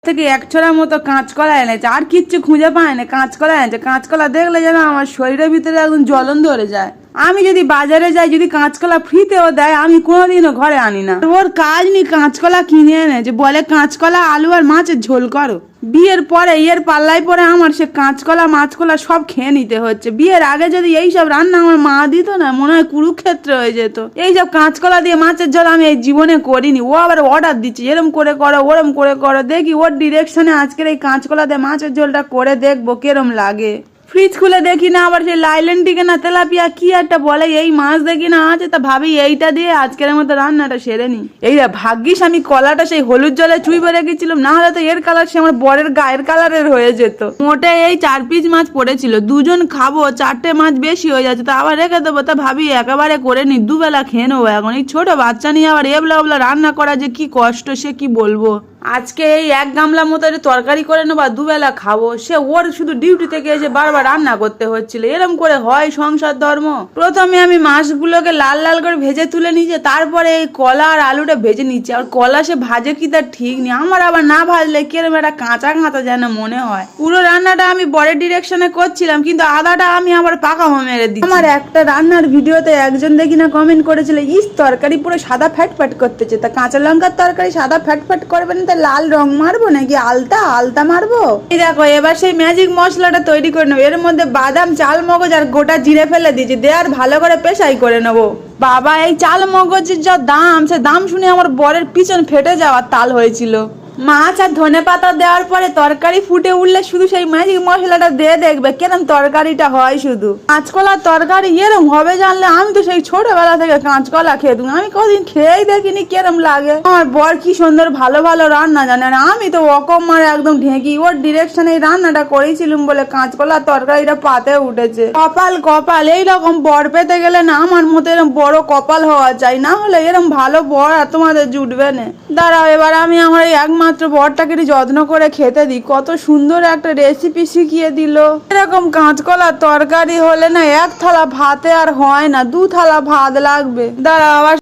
থেকে এক ছড়ার মতো কাঁচকলা এনেছে, আর কিচ্ছু খুঁজে পায় না। কাঁচকলা এনেছে, কাঁচকলা দেখলে যেন আমার শরীরের ভিতরে একদম জ্বলন ধরে যায়। আমি যদি বাজারে যাই, যদি কাঁচকলা ফ্রিতেও দেয়, আমি কোনোদিনও ঘরে আনি না। ওর কাজ নেই, কাঁচকলা কিনে এনেছে, বলে কাঁচকলা আলু আর মাছের ঝোল করো। বিয়ের পরে এর পাল্লায় পরে আমার সে কাঁচকলা মাছকলা সব খেয়ে নিতে হচ্ছে। বিয়ের আগে যদি এইসব রান্না আমার মা দিত না, মনে হয় কুরুক্ষেত্র হয়ে যেত। এইসব কাঁচকলা দিয়ে মাছের ঝোল আমি এই জীবনে করিনি। ও আবার অর্ডার দিচ্ছে, এরম করে করো ওরম করে করো। দেখি ওর ডিরেকশনে আজকের এই কাঁচকলা দিয়ে মাছের ঝোলটা করে দেখবো কেরম লাগে। ফ্রিজ খুলে দেখি না, আবার সেই লাইলেন টিকে না তেলাপিয়া কি একটা বলে এই মাছ দেখি না আছে, তা ভাবি এইটা দিয়ে আজকের মতো রান্নাটা সেরে নি। এই ভাগ্যিস আমি কলাটা সেই হলুদ জলে চুইবে রেখেছিলাম, না হলে তো এর কালার সে আমার বরের গায়ের কালারের হয়ে যেত। মোটে এই 4 পিস মাছ পড়েছিল, দুজন খাবো, 4টে মাছ বেশি হয়ে যাচ্ছে, তা আবার রেখে দেবো। তা ভাবি একেবারে করে নি, দুবেলা খেয়ে নেবো। এখন এই ছোট বাচ্চা নিয়ে আবার এবলা এবলা রান্না করা যে কি কষ্ট সে কি বলবো। আজকে এই 1 গামলা মতো তরকারি করে নেবো, দুবেলা খাবো। সে ওর শুধু ডিউটি থেকে এসে বারবার রান্না করতে হচ্ছিল। এরম করে হয় সংসার ধর্ম? প্রথমে আমি মাছগুলোকে লাল লাল করে ভেজে তুলে নিয়েছি, তারপরে এই কলা আর আলুটা ভেজে নিচ্ছি। আর কলা সে ভাজে কি তার ঠিক নেই, আমার আবার না ভাজলে কিরম একটা কাঁচা কাঁচা যেন মনে হয়। পুরো রান্নাটা আমি বরের ডিরেকশনে করছিলাম, কিন্তু আদাটা আমি আবার পাকামো মেরে দিই। আমার একটা রান্নার ভিডিওতে একজন দেখি না কমেন্ট করেছিল, ইস তরকারি পুরো সাদা ফ্যাট ফ্যাট করতেছে। তা কাঁচা লঙ্কার তরকারি সাদা ফ্যাট ফ্যাট করবে না, লাল রং মারবো নাকি আলতা আলতা মারবো? এই দেখো এবার সেই ম্যাজিক মশলাটা তৈরি করে নেবো। এর মধ্যে বাদাম, চাল মগজ আর গোটা জিরে ফেলে দিয়েছি, দিয়ে আর ভালো করে পেশাই করে নেবো। বাবা এই চাল মগজের যা দাম, সে দাম শুনে আমার বরের পিছন ফেটে যাওয়ার তাল হয়েছিল। মাছ আর ধনে পাতা দেওয়ার পরে তরকারি ফুটে উঠলে শুধু সেই ম্যাজিক মশলাটা দিয়ে দেখবে কেরম তরকারিটা হয়। শুধু কাঁচকলার তরকারি এরম হবে জানলে আমি তো সেই ছোটবেলা থেকে কাঁচকলা খেতুম, আমি কদিন খেয়েই দেখিনি কেরম লাগে। আমার বর কি সুন্দর ভালো ভালো রান্না জানে, আর আমি তো অকম মারে একদম ঢেঁকি। ওর ডিরেকশনে এই রান্নাটা করেছিলাম বলে কাঁচকলার তরকারিটা পাতে উঠেছে। কপাল কপাল, এইরকম বর পেতে গেলে না আমার মতো এরকম বড় কপাল হওয়া চাই, না হলে এরম ভালো বর আর তোমাদের জুটবে না। দাঁড়াও এবার আমি আমার এই একমাত্র বরটাকে যত্ন করে খেতে দিই। কত সুন্দর একটা রেসিপি শিখিয়ে দিল। এরকম কাঁচকলা তরকারি হলে না 1 থালা ভাতে আর হয় না, 2 থালা ভাত লাগবে। দাঁড়াও আবার